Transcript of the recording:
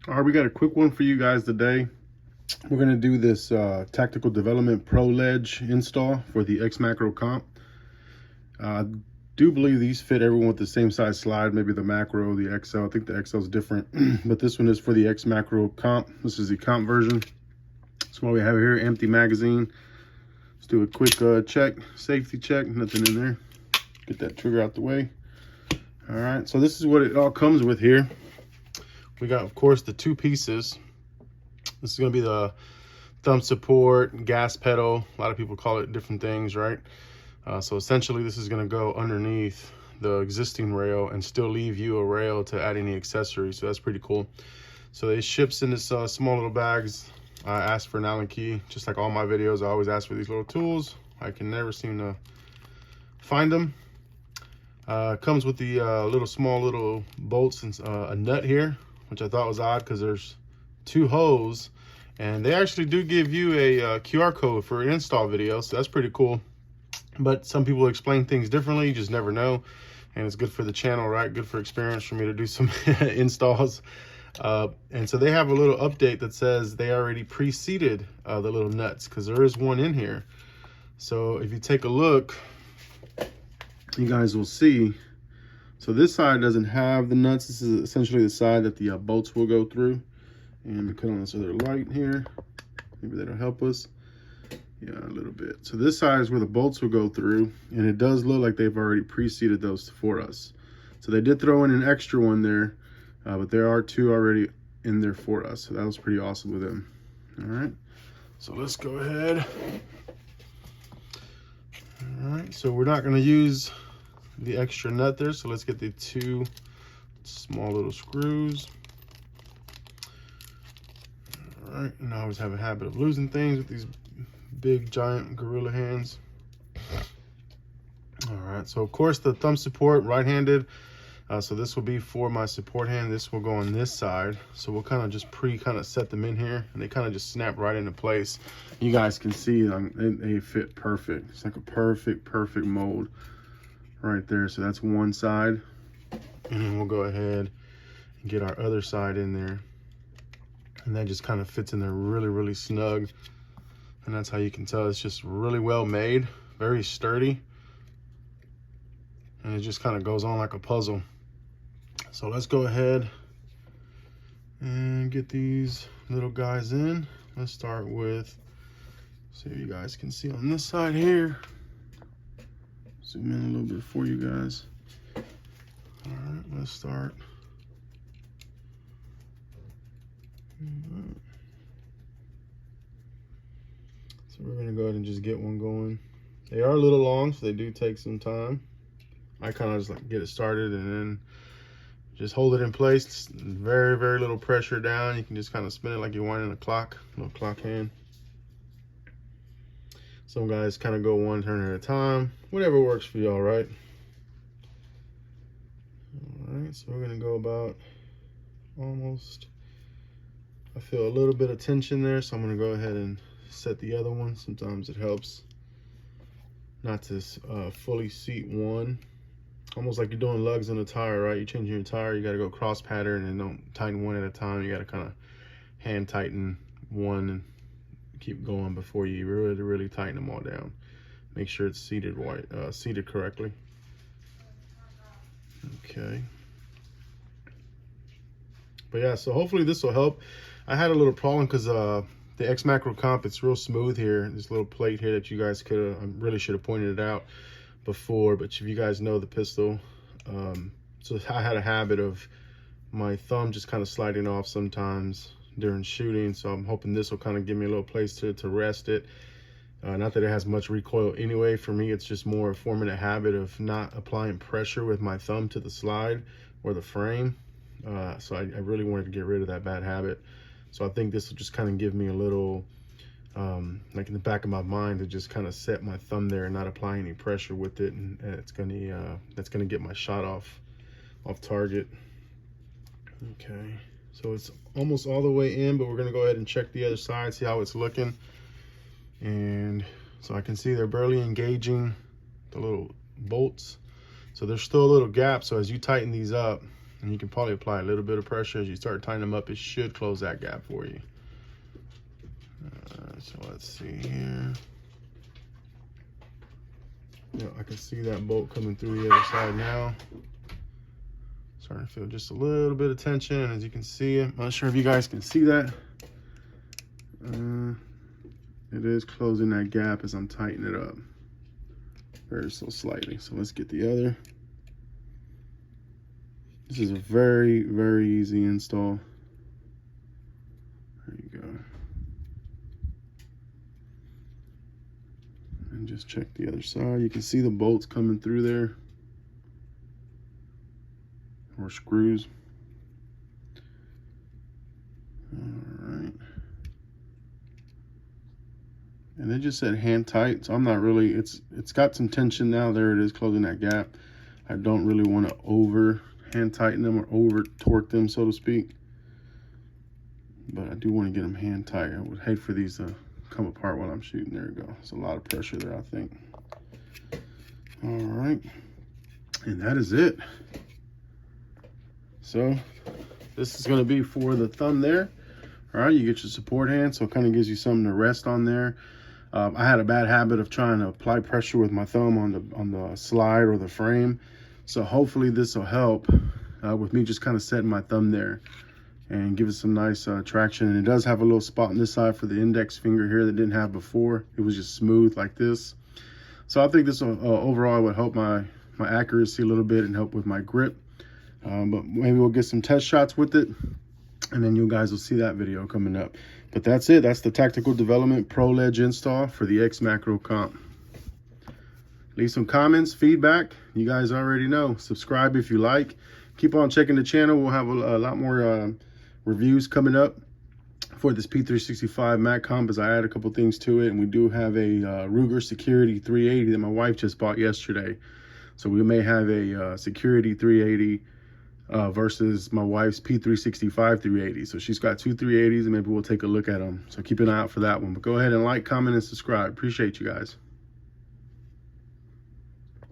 All right, we got a quick one for you guys today. We're going to do this Tactical Development Pro Ledge install for the XMacro Comp. I do believe these fit everyone with the same size slide, maybe the Macro, the XL. I think the XL is different, but this one is for the XMacro Comp. This is the Comp version. That's what we have here, empty magazine. Let's do a quick check, safety check, nothing in there. Get that trigger out the way. All right, so this is what it all comes with here. We got, of course, the two pieces. This is going to be the thumb support, gas pedal. A lot of people call it different things, right? So essentially, this is going to go underneath the existing rail and still leave you a rail to add any accessories. So that's pretty cool. So it ships in this small little bags. I asked for an Allen key, just like all my videos. I always ask for these little tools. I can never seem to find them. Comes with the small little bolts and a nut here, which I thought was odd because there's two holes, and they actually do give you a QR code for an install video, so that's pretty cool. But some people explain things differently, you just never know, and it's good for the channel, right? Good for experience for me to do some installs. And so they have a little update that says they already pre-seated the little nuts, because there is one in here. So if you take a look, you guys will see. So this side doesn't have the nuts. This is essentially the side that the bolts will go through. And cut on this other light here. Maybe that'll help us. Yeah, a little bit. So this side is where the bolts will go through. And it does look like they've already pre-seated those for us. So they did throw in an extra one there. But there are two already in there for us. So that was pretty awesome with them. All right. So let's go ahead. All right. So we're not going to use the extra nut there, so let's get the two small little screws. All right, and I always have a habit of losing things with these big giant gorilla hands. All right, so of course the thumb support, right-handed, so this will be for my support hand. This will go on this side, so we'll kind of just set them in here, and they kind of just snap right into place. You guys can see they fit perfect. It's like a perfect mold right there. So that's one side, and then we'll go ahead and get our other side in there, and that just kind of fits in there really snug. And that's how you can tell it's just really well made, very sturdy, and it just kind of goes on like a puzzle. So let's go ahead and get these little guys in. Let's start with, so you guys can see on this side here. Zoom in a little bit for you guys. All right, let's start. So we're gonna go ahead and just get one going. They are a little long, so they do take some time. I kind of just like get it started and then just hold it in place. Very little pressure down. You can just kind of spin it like you're winding a clock, little clock hand. Some guys kind of go one turn at a time, whatever works for y'all, right? All right, so we're gonna go about almost, I feel a little bit of tension there, so I'm gonna go ahead and set the other one. Sometimes it helps not to fully seat one. Almost like you're doing lugs in a tire, right? You're changing your tire, you gotta go cross pattern and don't tighten one at a time. You gotta kind of hand tighten one and keep going before you really tighten them all down. Make sure it's seated seated correctly. Okay. But yeah, so hopefully this will help. I had a little problem because the XMacro Comp, it's real smooth here. This little plate here that you guys I really should have pointed it out before, but if you guys know the pistol, so I had a habit of my thumb just kind of sliding off sometimes during shooting, so I'm hoping this will kind of give me a little place to rest it. Not that it has much recoil anyway. For me, it's just more forming a habit of not applying pressure with my thumb to the slide or the frame. So I really wanted to get rid of that bad habit. So I think this will just kind of give me a little, like in the back of my mind, to just kind of set my thumb there and not apply any pressure with it, and that's gonna get my shot off target. Okay, so it's almost all the way in, but we're gonna go ahead and check the other side, see how it's looking. And so I can see they're barely engaging the little bolts, so there's still a little gap. So as you tighten these up, And you can probably apply a little bit of pressure. As you start tightening them up, it should close that gap for you. So let's see here. Yeah, I can see that bolt coming through the other side now. Starting to feel just a little bit of tension, and as you can see, I'm not sure if you guys can see that. It is closing that gap as I'm tightening it up, very so slightly. So let's get the other. This is a very, very easy install. There you go. And just check the other side. You can see the bolts coming through there, or screws. All right. And they just said hand tight, so I'm not really, it's got some tension now. There it is, closing that gap. I don't really want to over hand tighten them or over torque them, so to speak. But I do want to get them hand tight. I would hate for these to come apart while I'm shooting. There we go. There's a lot of pressure there, I think. All right. And that is it. So this is going to be for the thumb there. All right, you get your support hand, so it kind of gives you something to rest on there. I had a bad habit of trying to apply pressure with my thumb on the slide or the frame. So hopefully this will help with me just kind of setting my thumb there and give it some nice traction. And it does have a little spot on this side for the index finger here that didn't have before. It was just smooth like this. So I think this will overall would help my accuracy a little bit and help with my grip. But maybe we'll get some test shots with it, and then you guys will see that video coming up. But that's it. That's the Tactical Development Pro Ledge install for the XMacro Comp. Leave some comments, feedback. You guys already know. Subscribe if you like. Keep on checking the channel. We'll have a lot more reviews coming up for this P365 Mac Comp, as I add a couple things to it. And we do have a Ruger Security 380 that my wife just bought yesterday. So we may have a Security 380 versus my wife's P365 380. So she's got two 380s, and maybe we'll take a look at them. So keep an eye out for that one. But go ahead and like, comment, and subscribe. Appreciate you guys.